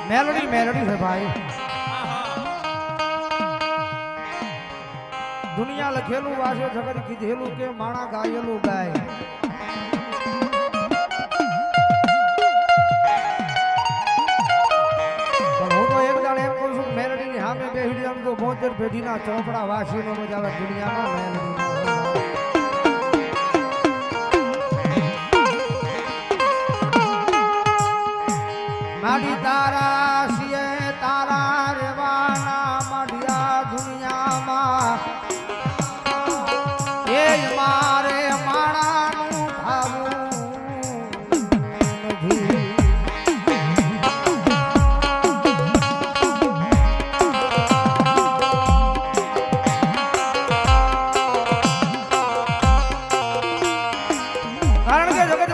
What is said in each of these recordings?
Melody melody है भाई। दुनिया लखेलू वासे जगत कीधेलू के माणा गायेलू गाय। पण હું તો એક દાડે એમ કહું છું મેલોડી ની સામે બેહી જામ તો 72 પેઢીના ચોપડા વાસીનો મજા આવે દુનિયામાં મેલોડી माडी तारा सिए तारा रेवाना माडिया दुनिया मा ए मारे माणा नु भावू नथी। कारण के जगत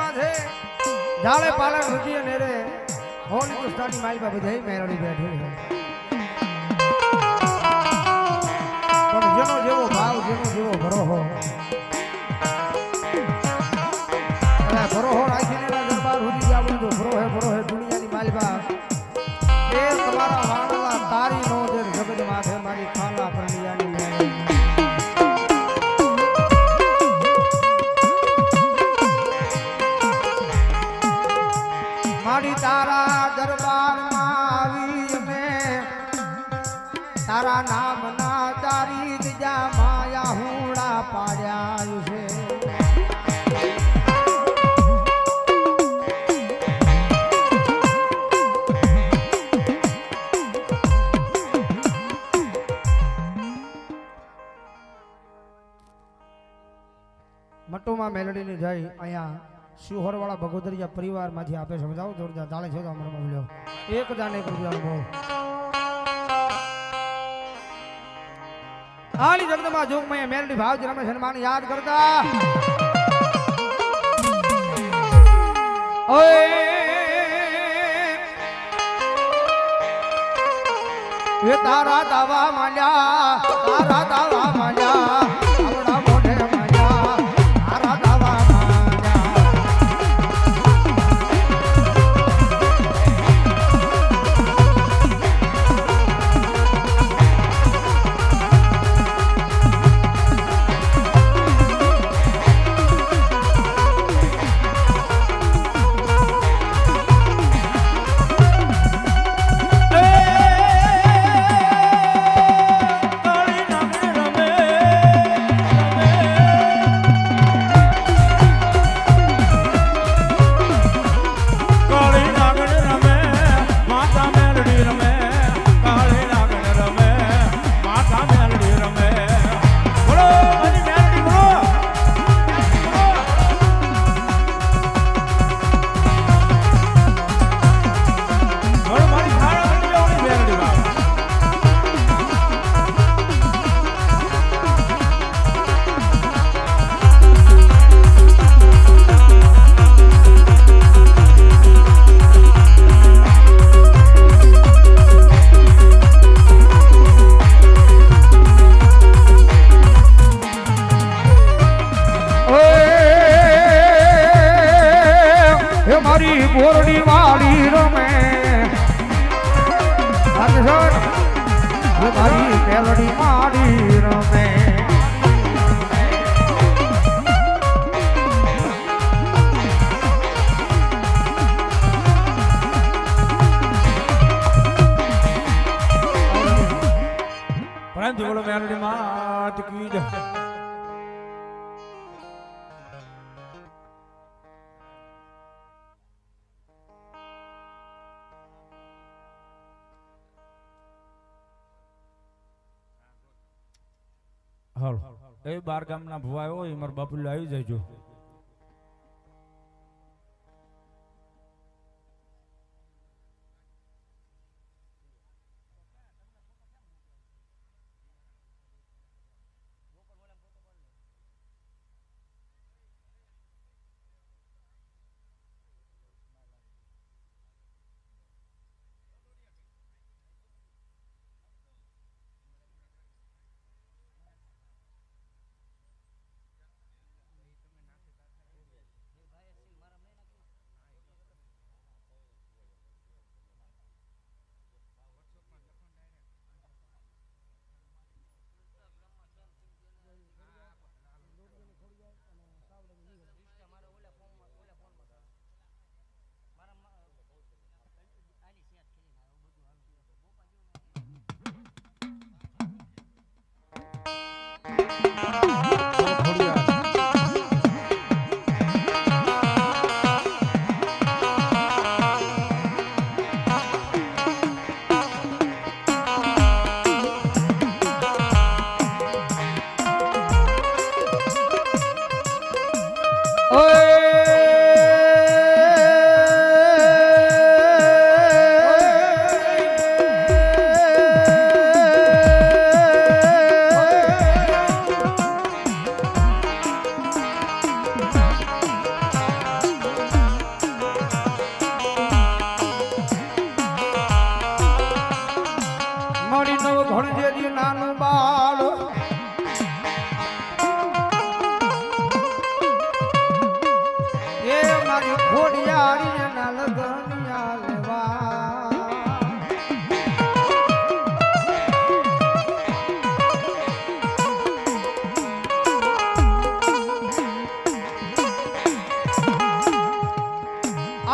माथे जाले पालन हृदय नेरे होल हिंदुस्तानी माई बा बधाई मेलोडी बैठी है। पण जेनो जेवो भाव जेनो जेवो भरो हो अरे भरो हो राखीने ना दरबार हुदी आवण जो भरो है दुनिया नी माई बा ए तुम्हारा वाणला तारी नो दे जगत माथे मारी खाला परलिया नी मेलोडी। माड़ी तारा दरबार मावी में तारा नाम ना तारी दिजा माया हूड़ा पाया से। मटोमा मेलोडी ने जाई अया शिवहर वाला भगोदरिया परिवार माथी आपे समझाओ जोरदार ताले छो हमरो बोल्यो एक जाने कर दिया अनुभव आली जगदमा जोग में मेलोडी भाव जी रमेश हनुमान याद करता ओए ये तारा दावा मांड्या अपना मोढे मांड्या तारा दावा बोरडी वाली रमे हमारी मेलोडी माड़ी रमे परंतु बोलो मेलोडी मात की जय। हाल ए बार गामना भुवा आयो ए मार बापुला આવી જાયજો। ખોડિયારી ના લગનિયા લેવા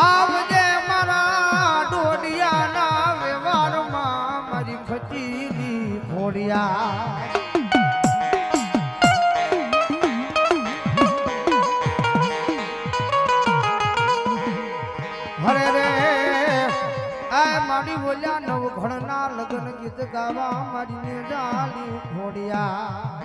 આવજે મારા ડોડિયાના વ્યવહારમાં મારી ખચીલી ખોડિયા હરે રે આ મારી બોલ્યા નવ ઘણના લગ્ન ગીત ગાવા મારી ને ડાલી ખોડિયા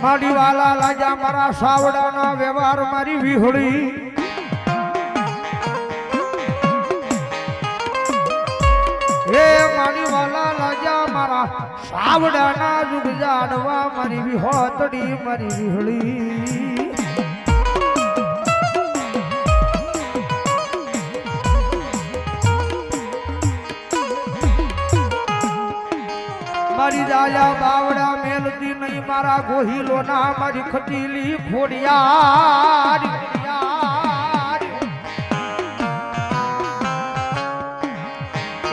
મારી વાલા લાજા મારા સાવડાના વ્યવહાર મારી વિહોળી હે મારી વાલા લાજા મારા સાવડાના જુગ જાડવા મારી વિહોતડી મારી વિહોળી મારી દાયા બાવડા મેલતી નહીં મારા ગોહિલો ના મારી ખટીલી ખોડિયાર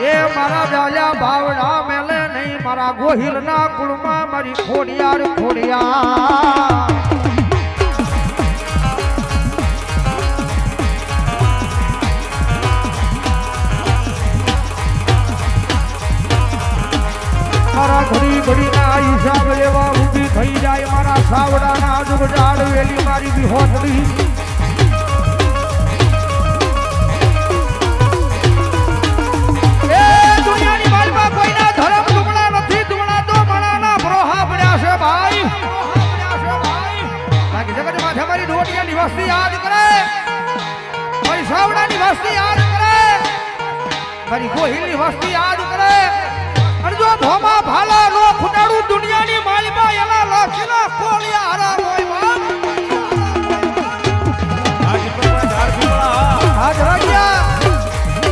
એ મારા દાયા બાવડા મેલે નહીં મારા ગોહિલ ના કુળમાં મારી ખોડિયાર ખોડિયાર મારા ઘડી ઘડી ના હિસાબ લેવા ઊભી થઈ જાય મારા સાવડા ના જુગ જાડવેલી મારી વિહોતડી એ દુનિયાની માલમાં કોઈના ધર્મ દુગણા નથી દુગણા તો મણાના ભરોહા પડ્યા છે ભાઈ બાકી જગત માથે મારી ડોડિયાની વસ્તી યાદ કરે મારી સાવડાની વસ્તી યાદ કરે મારી ગોહિલની વસ્તી યાદ કરે અને જો ધોમા ભાલા નો ખુડાડું દુનિયાની માલમાં એના લક્ષના કોલિયા હારા હોય બાપ હાજ રાગિયા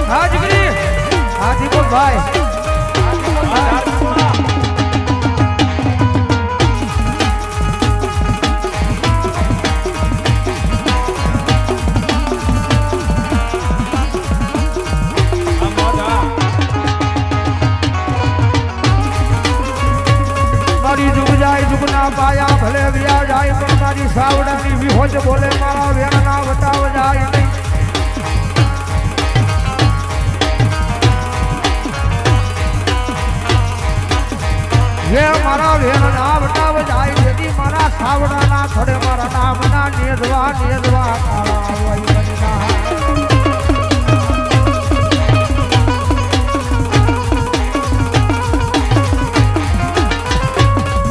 હાજગરી હાજીપુર ભાઈ જુગના પાયા ભલે વ્યા જાય પણ મારી સાવડાની વિહોજ બોલે મારા વેણના વટાવ જાય નહીં હે મારા વેણના વટાવ જાય જેથી મારા સાવડાના થોડે મારા નામના નેદવા કાળા હોય બનના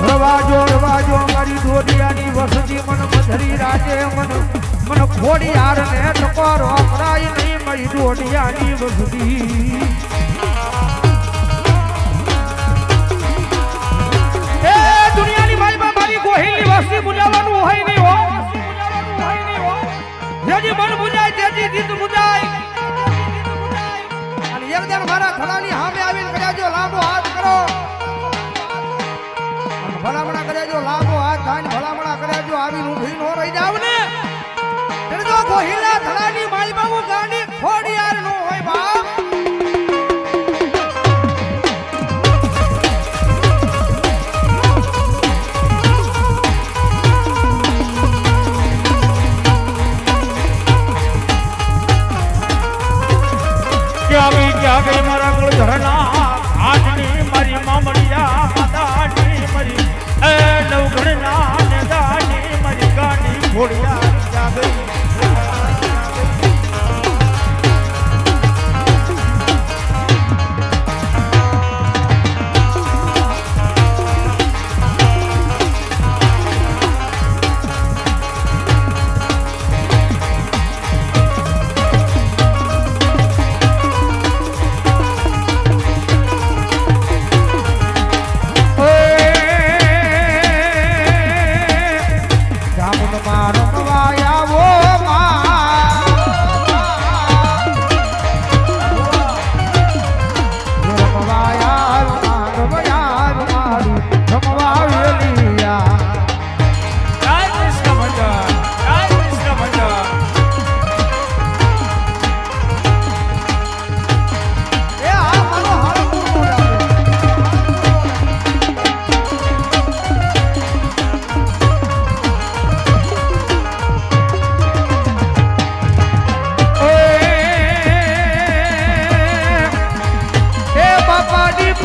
રવાજો મારી ડોડિયાની વસતી મન મધરી રાજે મન ખોડિયાર ને ટકોરો કરાય નહીં મારી ડોડિયાની વસતી એ દુનિયાની માલમાં મારી ગોહિલની વસ્તી બુજાવવાનું હોય નહીં હો જેજી મન બુજાય તેજી જીત બુજાય અને એક દિન મારા થડાની સામે આવીને કહેજો લાંબો હાથ કરો ભલામણા કરેજો લાંબો હાથ થાય ભલામણા કરેજો આવી ઊભી નો રહી જાવ ને જો ગોહિલા ધડાની માલમાં હું ગાંડી ખોડિયાર નો હોય બાપ ક્યાં ગઈ મારા ગોળ ધરના આજની મારી મામડિયા માતાની મારી એ નવઘણના ને દાની મારી ગાડી ઘોડિયા ક્યાં ગઈ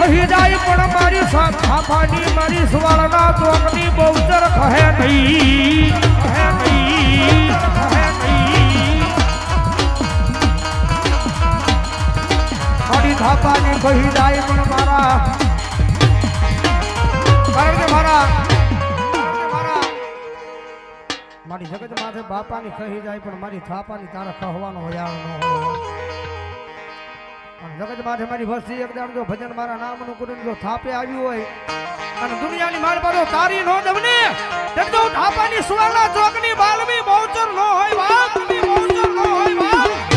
કહી જાય પણ મારી થાપાની મારી સવાળના ચોકની બહુચર કહે નહીં કહે નહીં કહે નહીં મારી થાપાની કહી જાય પણ મારા કારણ કે મારા મારી જગત માથે બાપાની કહી જાય પણ મારી થાપાની તારા કહવાનો યાર ન હોય જગત માથે મારી વસ્તી એક દાણ જો ભજન મારા નામનું કરીને જો થાપે આવ્યું હોય અને દુનિયાની માર પાડો તારી નો દમને તેમ જો થાપાની સુવાળા ચોકની બાલમી બહુચર નો હોય બાપ બહુચર નો હોય બાપ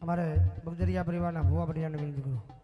हमारे बगजरिया परिवार ना भुआ बढ़िया ने विनती करो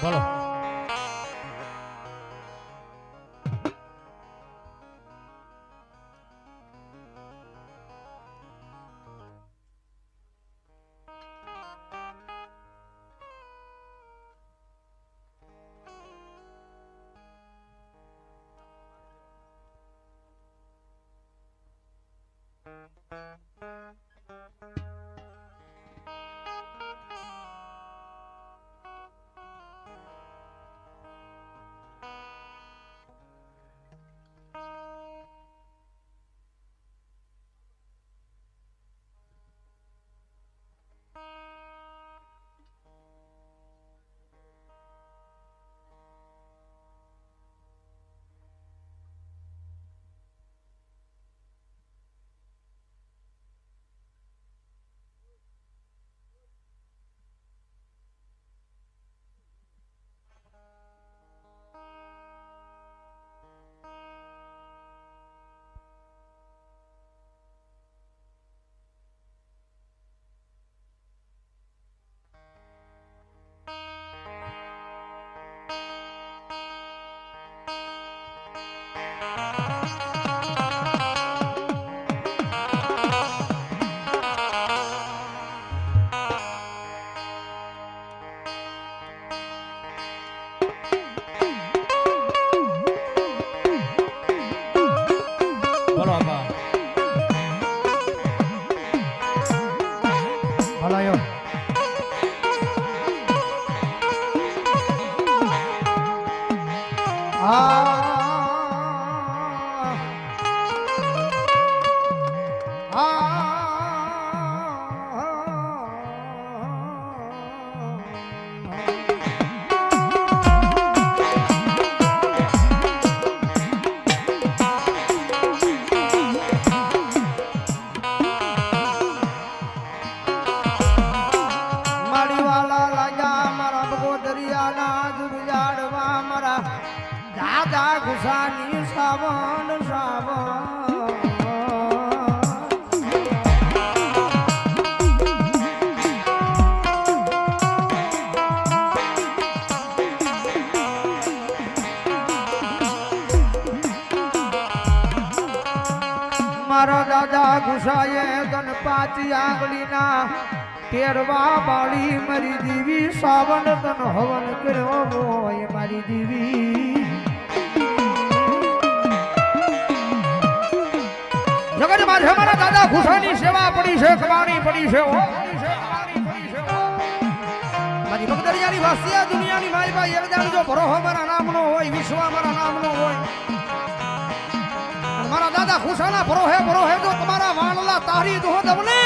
बोलो મારી વાલા લાગ્યા મારા ભગો દરિયાના જુબિયાડવા મારા દાદા ગુસાની સાવન સાવન મારા દાદા ગુસાએ તન પાછી આંગળીના તેરવા બાળી મારી દીવી સાવન તન હવન કર્યો હોય મારી દીવી જગત માં છે મારા દાદા ખુશાની સેવા પડી છે કમાણી પડી છે મારી બગદરિયાની વાસિયા દુનિયાની મારી ભાઈ એકદાણ જો ભરોહો મારા નામનો હોય વિશ્વ મારા નામનો હોય મારા દાદા ખુશાના ભરોહે જો તમારા વાણલા તારી દો દવને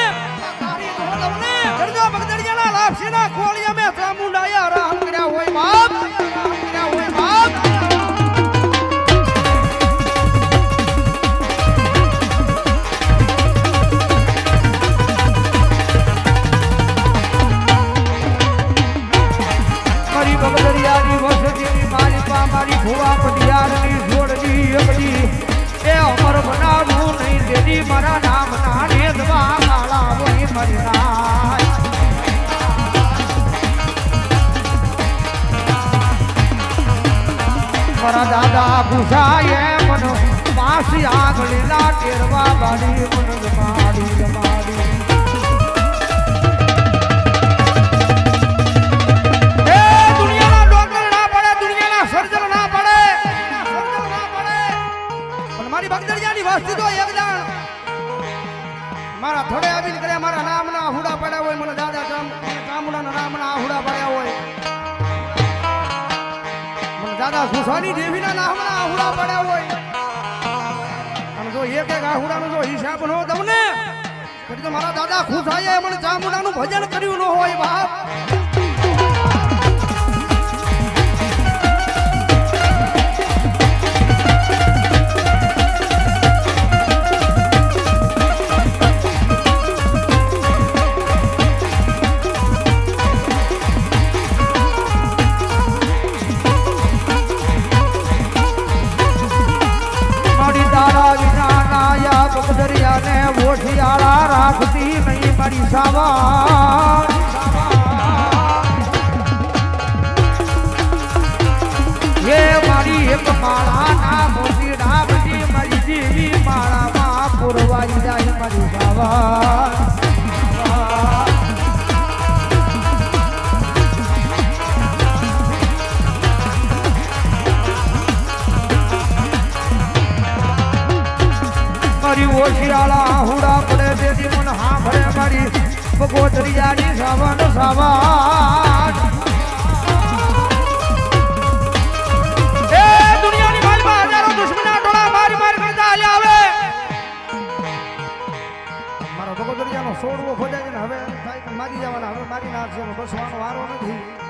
કરજો બગદરિયાના લાપસીના કોળિયા મે ચામુંડાયા રામ કર્યા હોય બાપ મારી બગદરિયાની વસતીની મારી પા મારી ભુવા પટિયારની જોડની અબડી એ અમર બનાવું નહીં તેની મારા નામ ના નેદવા કાળા હોય મારી નાય મારા દાદા ગુસાએ મન પાસી આગળના ટેરવા બાડી મન ગમાડી એ દુનિયાના ડોક્ટર ના પડે દુનિયાના સર્જન ના પડે પણ મારી બગદરિયાની વસ્તી તો એકદાણ મારા થોડે આવીને કર્યા મારા નામના હુડા પડ્યા હોય મને દાદા ચામુંડાના નામના હુડા પડ્યા હોય દાદા ખુશાની દેવીના નામના આહુડા પડ્યા હોય અને જો એક આહુડાનો જો હિસાબ નો તમને તો મારા દાદા ખુશાએ મને ચામુંડાનું ભજન કર્યું ન હોય બાપ બગદરિયાને ઓઠિયાળા રાખતી નહીં મારી સાવન એ મારી એક માળાના મોટી ડાબડી મારી જેવી માળામાં પુરવાઈ જાય મારી સાવન મારી ઓશિયાળા હુડા પડે તેથી મન હાંભળે મારી બગોદરિયાની સાવન સાવન એ દુનિયાની માલમાં હજારો દુશ્મના ટોળા મારી કરતા હાલ્યા આવે મારો બગોદરિયાનો સોડવો ખોજાય ને હવે મારી જવાના હવે મારી નાખશે બસવાનો વારો નથી